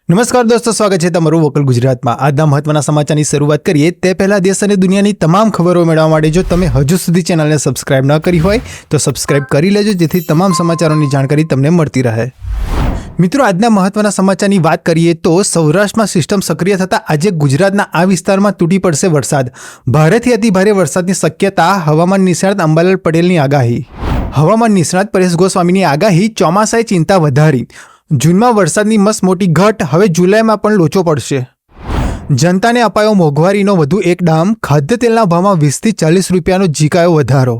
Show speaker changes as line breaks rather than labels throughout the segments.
નમસ્કાર દોસ્તો, સ્વાગત છે તમારું વોકલ ગુજરાતમાં। આજના મહત્વના સમાચારની શરૂઆત કરીએ તે પહેલા દેશ અને દુનિયાની તમામ ખબરો મેળવવા માટે જો તમે હજુ સુધી ચેનલને સબસ્ક્રાઇબ ન કરી હોય તો સબસ્ક્રાઇબ કરી લેજો, જેથી તમામ સમાચારોની જાણકારી તમને મળતી રહે। મિત્રો, આજના મહત્વના સમાચારની વાત કરીએ તો સૌરાષ્ટ્રમાં સિસ્ટમ સક્રિય થતાં આજે ગુજરાતના આ વિસ્તારમાં તૂટી પડશે વરસાદ। ભારેથી અતિભારે વરસાદની શક્યતા, હવામાન નિષ્ણાત અંબાલાલ પટેલની આગાહી। હવામાન નિષ્ણાત પરેશ ગોસ્વામીની આગાહી, ચોમાસાએ ચિંતા વધારી। જૂનમાં વરસાદની મસ્ત મોટી ઘટ, હવે જુલાઈમાં પણ લોચો પડશે। જનતાને અપાયો મોંઘવારીનો વધુ એક ડામ, ખાદ્ય તેલના ભાવમાં 20 થી 40 રૂપિયાનો ઝીકાયો વધારો।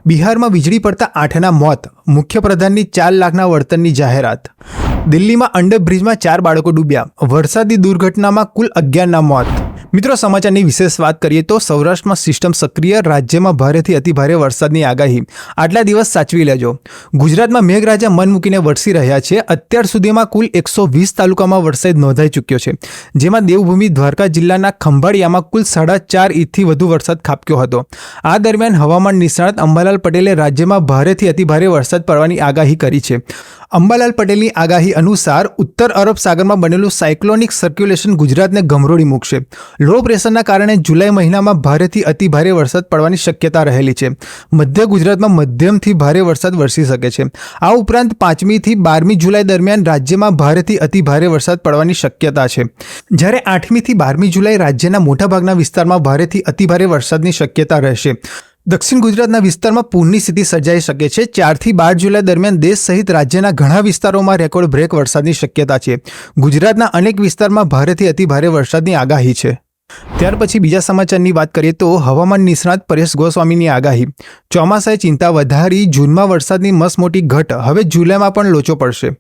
બિહારમાં વીજળી પડતા 8ના મોત, મુખ્યપ્રધાનની 4 લાખના વળતરની જાહેરાત। દિલ્હીમાં અંડરબ્રિજમાં 4 બાળકો ડૂબ્યા, વરસાદી દુર્ઘટનામાં કુલ 11ના મોત। મિત્રો, સમાચારની વિશેષ વાત કરીએ તો સૌરાષ્ટ્રમાં સિસ્ટમ સક્રિય, રાજ્યમાં ભારેથી અતિભારે વરસાદની આગાહી। આટલા દિવસ સાચવી લેજો। ગુજરાતમાં મેઘરાજા મન મૂકીને વરસી રહ્યા છે। અત્યાર સુધીમાં કુલ 120 તાલુકામાં વરસાદ નોંધાઈ ચૂક્યો છે, જેમાં દેવભૂમિ દ્વારકા જિલ્લાના ખંભાળિયામાં કુલ 4.5 ઇંચથી વધુ વરસાદ ખાબક્યો હતો। આ દરમિયાન હવામાન નિષ્ણાત અંબાલાલ પટેલે રાજ્યમાં ભારેથી અતિભારે વરસાદ પડવાની આગાહી કરી છે। અંબાલાલ પટેલની આગાહી અનુસાર ઉત્તર અરબ સાગરમાં બનેલું સાયક્લોનિક સર્ક્યુલેશન ગુજરાતને ગમરોડી મૂકશે। લો પ્રેશરના કારણે જુલાઈ મહિનામાં ભારેથી અતિભારે વરસાદ પડવાની શક્યતા રહેલી છે। મધ્ય ગુજરાતમાં મધ્યમથી ભારે વરસાદ વરસી શકે છે। આ ઉપરાંત 5મી થી 12મી જુલાઈ દરમિયાન રાજ્યમાં ભારેથી અતિભારે વરસાદ પડવાની શક્યતા છે, જ્યારે 8મી થી 12મી જુલાઈ રાજ્યના મોટાભાગના વિસ્તારમાં ભારેથી અતિભારે વરસાદની શક્યતા રહેશે। દક્ષિણ ગુજરાતના વિસ્તારમાં પૂરની સ્થિતિ સર્જાઈ શકે છે। 4 થી 12 જુલાઈ દરમિયાન દેશ સહિત રાજ્યના ઘણા વિસ્તારોમાં રેકોર્ડ બ્રેક વરસાદની શક્યતા છે। ગુજરાતના અનેક વિસ્તારમાં ભારેથી અતિભારે વરસાદની આગાહી છે। ત્યાર પછી બીજા સમાચારની વાત કરીએ તો હવામાન નિષ્ણાત પરેશ ગોસ્વામીની આગાહી, ચોમાસાએ ચિંતા વધારી, જૂનમાં વરસાદની મસ્ત મોટી ઘટ, હવે જુલાઈમાં પણ લોચો પડશે।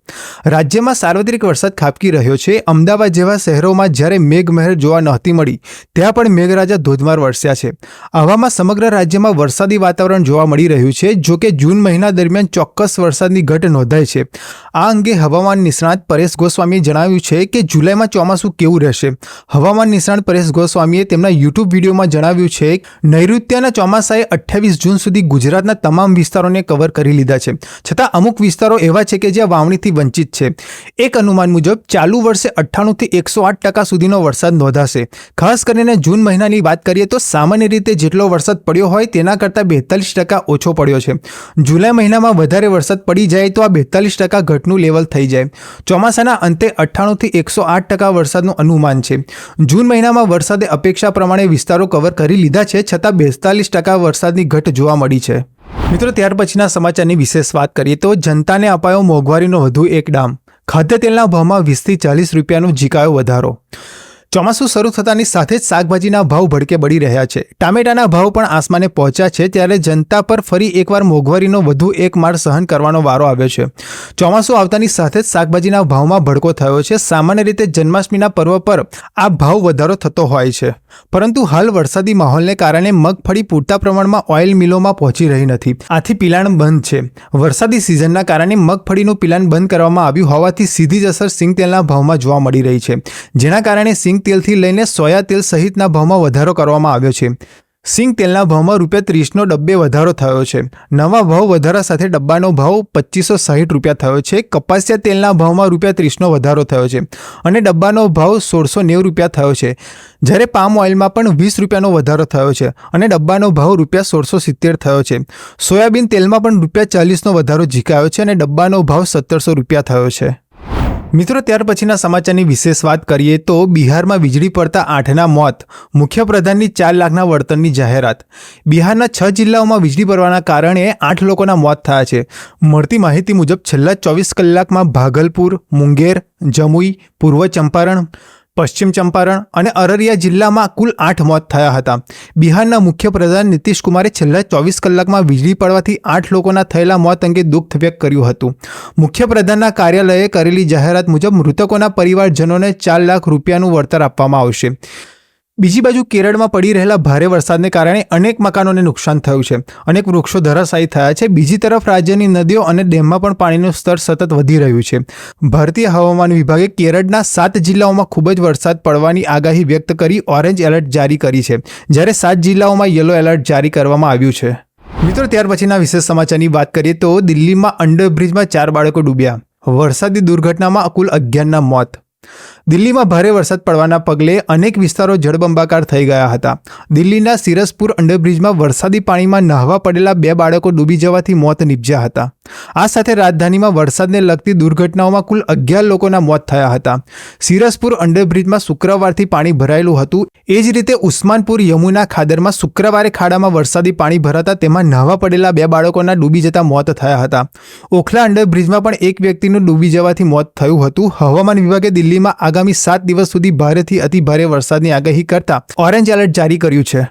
રાજ્યમાં સાર્વત્રિક વરસાદ ખાબકી રહ્યો છે। અમદાવાદ જેવા શહેરોમાં જ્યારે મેઘમહેર જોવા નહોતી મળી, ત્યાં પણ મેઘરાજા ધોધમાર વરસ્યા છે। આવામાં સમગ્ર રાજ્યમાં વરસાદી વાતાવરણ જોવા મળી રહ્યું છે। જોકે જૂન મહિના દરમિયાન ચોક્કસ વરસાદની ઘટ નોંધાઈ છે। આ અંગે હવામાન નિષ્ણાત પરેશ ગોસ્વામીએ જણાવ્યું છે કે જુલાઈમાં ચોમાસું કેવું રહેશે। હવામાન નિષ્ણાત પરેશ ગોસ્વામીએ તેમના યુટ્યુબ વિડીયોમાં જણાવ્યું છે કે નૈઋત્યના ચોમાસાએ 28 જૂન સુધી ગુજરાતના તમામ વિસ્તારોને કવર કરી લીધા છે, છતાં અમુક વિસ્તારો એવા છે કે જ્યાં વાવણીથી વંચિત છે। એક અનુમાન મુજબ ચાલુ વર્ષે 98 થી 108% સુધીનો વરસાદ નોંધાશે। ખાસ કરીને જૂન મહિનાની વાત કરીએ તો સામાન્ય રીતે જેટલો વરસાદ પડ્યો હોય તેના કરતાં 42% ઓછો પડ્યો છે। જુલાઈ મહિનામાં વધારે વરસાદ પડી જાય તો આ 42% ઘટનું લેવલ થઈ જાય। ચોમાસાના અંતે 98 થી 108% વરસાદનું અનુમાન છે। જૂન મહિનામાં વરસાદે અપેક્ષા પ્રમાણે વિસ્તારો કવર કરી લીધા છે, છતાં 42% વરસાદની ઘટ જોવા મળી છે। મિત્રો, ત્યાર પછીના સમાચારની વિશેષ વાત કરીએ તો જનતાને અપાયો મોંઘવારીનો વધુ એક ડામ, ખાદ્ય તેલના ભાવમાં 20 થી 40 રૂપિયાનો ઝીકાયો વધારો। ચોમાસું શરૂ થતાની સાથે જ શાકભાજીના ભાવ ભડકે બળી રહ્યા છે। ટામેટાના ભાવ પણ આસમાને પહોંચ્યા છે, ત્યારે જનતા પર ફરી એકવાર મોંઘવારીનો વધુ એક માર સહન કરવાનો વારો આવ્યો છે। ચોમાસું આવતાની સાથે જ શાકભાજીના ભાવમાં ભડકો થયો છે। સામાન્ય રીતે જન્માષ્ટમીના પર્વ પર આ ભાવ વધારો થતો હોય છે, પરંતુ હાલ વરસાદી માહોલને કારણે મગફળી પૂરતા પ્રમાણમાં ઓઇલ મિલોમાં પહોંચી રહી નથી, આથી પિલાણ બંધ છે। વરસાદી સિઝનના કારણે મગફળીનું પિલાણ બંધ કરવામાં આવ્યું હોવાથી સીધી જ અસર સિંગ તેલના ભાવમાં જોવા મળી રહી છે, જેના કારણે સિંગ તેલથી લઈને સોયા તેલ સહિતના ભાવમાં વધારો કરવામાં આવ્યો છે। સિંગ તેલના ભાવમાં ₹30નો ડબ્બે વધારો થયો છે। નવા ભાવ વધારા સાથે ડબ્બાનો ભાવ 2560 રૂપિયા થયો છે। કપાસિયા તેલના ભાવમાં ₹30નો વધારો થયો છે અને ડબ્બાનો ભાવ 1690 રૂપિયા થયો છે, જ્યારે પામ ઓઇલમાં પણ 20 રૂપિયાનો વધારો થયો છે અને ડબ્બાનો ભાવ ₹1670 થયો છે। સોયાબીન તેલમાં પણ ₹40નો વધારો ઝીકાયો છે અને ડબ્બાનો ભાવ 1700 રૂપિયા થયો છે। મિત્રો, ત્યાર પછીના સમાચારની વિશેષ વાત કરીએ તો બિહારમાં વીજળી પડતા 8ના મોત, મુખ્યપ્રધાનની 4 લાખના વળતરની જાહેરાત। બિહારના 6 જિલ્લાઓમાં વીજળી પડવાના કારણે 8 લોકોના મોત થયા છે। મળતી માહિતી મુજબ છેલ્લા 24 કલાકમાં ભાગલપુર, મુંગેર, જમુઈ, પૂર્વ ચંપારણ, પશ્ચિમ ચંપારણ અને અરરિયા જિલ્લામાં કુલ 8 મોત થયા હતા। બિહારના મુખ્યપ્રધાન નીતિશ કુમારે છેલ્લા 24 કલાકમાં વીજળી પડવાથી 8 લોકોના થયેલા મોત અંગે દુઃખ વ્યક્ત કર્યું હતું। મુખ્યપ્રધાનના કાર્યાલયે કરેલી જાહેરાત મુજબ મૃતકોના પરિવારજનોને 4 લાખ રૂપિયાનું વળતર આપવામાં આવશે। બીજી બાજુ કેરળમાં પડી રહેલા ભારે વરસાદને કારણે અનેક મકાનોને નુકસાન થયું છે, અનેક વૃક્ષો ધરાશાયી થયા છે। બીજી તરફ રાજ્યની નદીઓ અને ડેમમાં પણ પાણીનું સ્તર સતત વધી રહ્યું છે। ભારતીય હવામાન વિભાગે કેરળના 7 જિલ્લાઓમાં ખૂબ જ વરસાદ પડવાની આગાહી વ્યક્ત કરી ઓરેન્જ એલર્ટ જારી કરી છે, જ્યારે 7 જિલ્લાઓમાં યલો એલર્ટ જારી કરવામાં આવ્યું છે। મિત્રો, ત્યાર પછીના વિશેષ સમાચારની વાત કરીએ તો દિલ્હીમાં અંડરબ્રિજમાં 4 બાળકો ડૂબ્યા, વરસાદી દુર્ઘટનામાં કુલ 11ના મોત। દિલ્હીમાં ભારે વરસાદ પડવાના પગલે અનેક વિસ્તારો જળબંબાકાર થઈ ગયા હતા. દિલ્હીના સિરસપુર અંડરબ્રિજમાં વરસાદી પાણીમાં નહાવા પડેલા 2 બાળકો ડૂબી જવાથી મોત નીપજ્યા હતા. આ સાથે રાજધાનીમાં વરસાદને લગતી દુર્ઘટનાઓમાં કુલ 11 લોકોના મોત થયા હતા. સિરસપુર અંડરબ્રિજમાં શુક્રવારથી પાણી ભરાયેલું હતું. એ જ રીતે ઉસ્માનપુર યમુના ખાદરમાં શુક્રવારે ખાડામાં વરસાદી પાણી ભરાતા તેમાં નહાવા પડેલા 2 બાળકોના ડૂબી જતા મોત થયા હતા. ઓખલા અંડરબ્રિજમાં પણ એક વ્યક્તિનું ડૂબી જવાથી મોત થયું હતું. હવામાન વિભાગે દિલ્હીમાં આગામી 7 દિવસ સુધી ભારેથી અતિ ભારે વરસાદની આગાહી કરતા ઓરેન્જ એલર્ટ જારી કર્યું છે.